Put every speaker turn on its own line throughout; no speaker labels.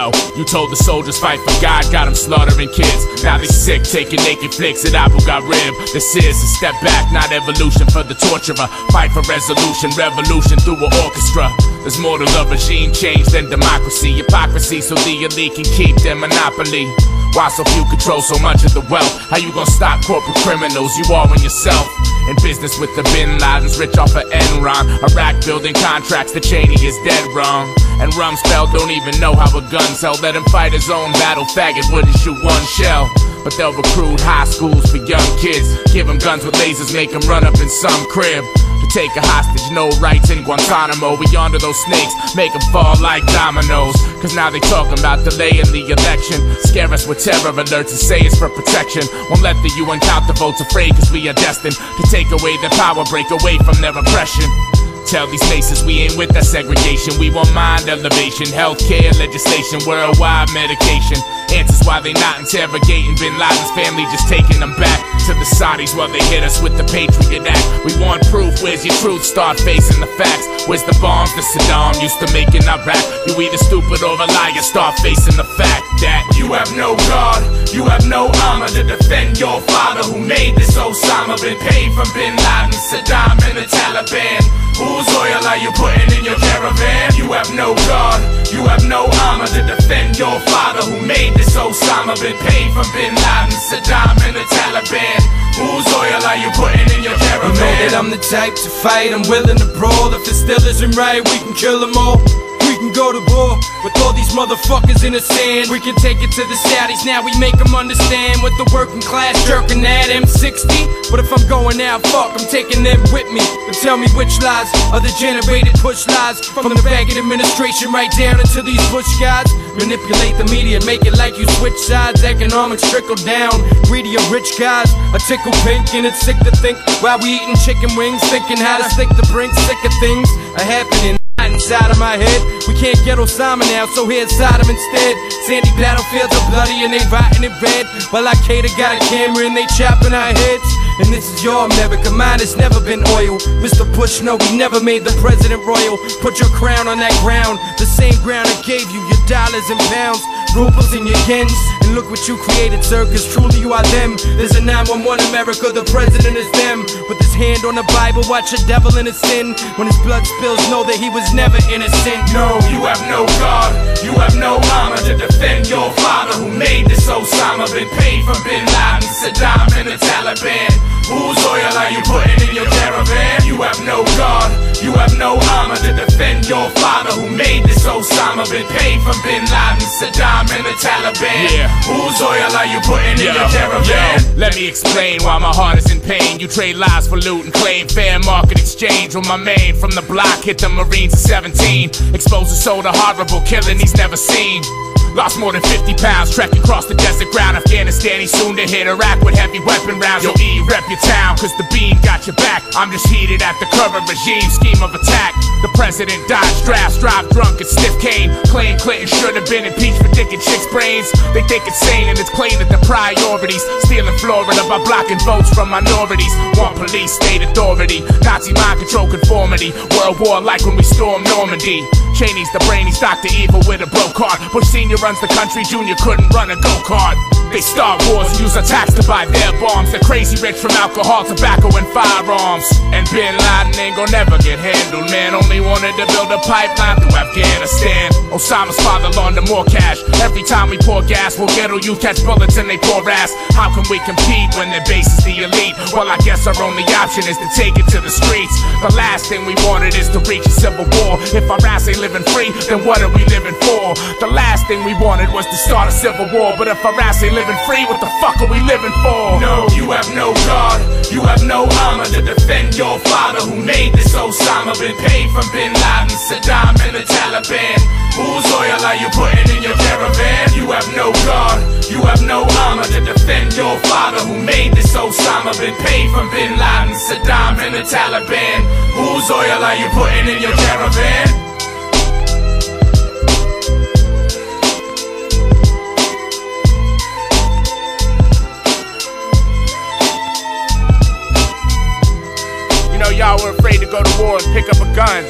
Yo, you told the soldiers fight for God, got them slaughtering kids. Now they sick, taking naked flicks at Abu Ghraib. This is a step back, not evolution for the torturer. Fight for resolution, revolution through an orchestra. There's more to the regime change than democracy. Hypocrisy so the elite can keep their monopoly. Why so few control so much of the wealth? How you gonna stop corporate criminals? You are in yourself. In business with the Bin Ladens, rich off of Enron. Iraq building contracts, the Cheney is dead wrong. And Rumsfeld don't even know how a gun's held. Let him fight his own battle, faggot wouldn't shoot one shell. But they'll recruit high schools for young kids. Give them guns with lasers, make them run up in some crib. To take a hostage, no rights in Guantanamo. We onto those snakes, make them fall like dominoes. Cause now they talking about delaying the election. Scare us with terror alerts and say it's for protection. Won't let the UN count the votes, afraid cause we are destined to take away their power, break away from their oppression. Tell these faces we ain't with that segregation. We want mind elevation, healthcare legislation, worldwide medication. Answers why they not interrogating Bin Laden's family, just taking them back to the Saudis while they hit us with the Patriot Act. We want proof, where's your truth? Start facing the facts. Where's the bombs that Saddam used to make in Iraq? You either stupid or a liar, start facing the fact that you have no God, you have no armor to defend your father who made this Osama. Been paid from Bin Laden, Saddam and the Taliban. Whose oil are you putting in your caravan? You have no God, you have no armor to defend your father who made this Osama. Been paid from Bin Laden, Saddam and the Taliban. Whose oil are you putting in your caravan? You know that I'm the type to fight, I'm willing to brawl. If it still isn't right, we can kill them all. We can go to war with all these motherfuckers in the sand. We can take it to the Saudis, now we make them understand what the working class jerking that M60. But if I'm going out, fuck, I'm taking them with me. But tell me which lies are the generated push lies from the faggot administration right down into these Bush guys. Manipulate the media, make it like you switch sides. Economics trickle down, greedy or rich guys are tickle pink, and it's sick to think while we eating chicken wings, thinking how to stick the brink. Sick of things are happening inside of my head. We can't get Osama now, so here's Saddam instead. Sandy battlefields are bloody and they rotting in red, while Al-Qaeda got a camera and they chopping our heads. And this is your America, mine has never been oil. Mr. Bush, no, we never made the president royal. Put your crown on that ground, the same ground I gave you your dollars and pounds, rubles and your yens. And look what you created, sir, cause truly you are them. There's a 911 America, the president is them. With his hand on the Bible, watch a devil in his sin. When his blood spills, know that he was never innocent. No, you have no God, you have no armor to defend your father who made this Osama. Been paid from Bin Laden, Saddam and the Taliban. Whose oil are you putting in your caravan? You have no God, you have no armor to defend your father who made this Osama. Been paid from Bin Laden, Saddam and the Taliban. Yeah. Whose oil are you putting in your caravan? Let me explain why my heart is in pain. You trade lies for loot and claim fair market exchange. When my main from the block hit the Marines at 17, exposed his soul to horrible killing he's never seen. Lost more than 50 pounds, trekking across the desert ground. Afghanistan, he's soon to hit Iraq with heavy weapon rounds. Yo, E, rep your town, cause the beam got your back. I'm just heated at the current regime scheme of attack. The president dodged drafts, drive drunk and stiff cane. Claim Clinton should have been impeached for dicking chicks' brains. They think it's sane and it's plain that the priorities stealing Florida by blocking votes from minorities. Want police, state authority, Nazi mind control conformity. World war like when we stormed Normandy. Cheney's the brain, he's Dr. Evil with a broke heart. Bush Sr. runs the country, Junior couldn't run a go-kart. They start wars and use our tax to buy their bombs. They're crazy rich from alcohol, tobacco and firearms. And Bin Laden ain't gon' never get handled, man. Only wanted to build a pipeline through Afghanistan. Osama's father laundered more cash. Every time we pour gas, we'll ghetto youth catch bullets and they pour ass. How can we compete when their base is the elite? Well, I guess our only option is to take it to the streets. The last thing we wanted is to reach a civil war. If our ass ain't living free, then what are we living for? The last thing we wanted was to start a civil war. But if our ass ain't living free, what the fuck are we living for? No, you have no God, you have no armor to defend your father who made this Osama. Been paid from Bin Laden, Saddam and the Taliban. Whose oil are you putting in your caravan? You have no God, you have no armor to defend your father who made this Osama. Been paid from Bin Laden, Saddam and the Taliban. Whose oil are you putting in your caravan? Y'all were afraid to go to war and pick up a gun.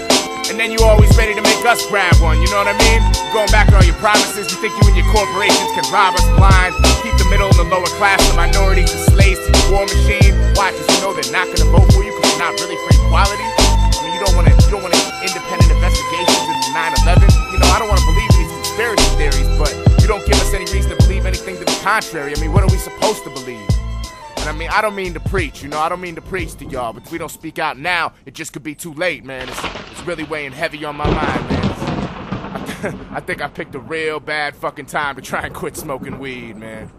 And then you always ready to make us grab one, you know what I mean? Going back to all your promises, you think you and your corporations can rob us blind. Keep the middle and the lower class, the minorities, the slaves to your war machine. Why? Because you know they're not gonna vote for you because you're not really for equality. I mean, you don't want independent investigations into 9/11. You know, I don't want to believe in these conspiracy theories, but you don't give us any reason to believe anything to the contrary. I mean, what are we supposed to believe? And I mean, I don't mean to preach, you know, I don't mean to preach to y'all, but if we don't speak out now, it just could be too late, man. It's really weighing heavy on my mind, man. I think I picked a real bad fucking time to try and quit smoking weed, man.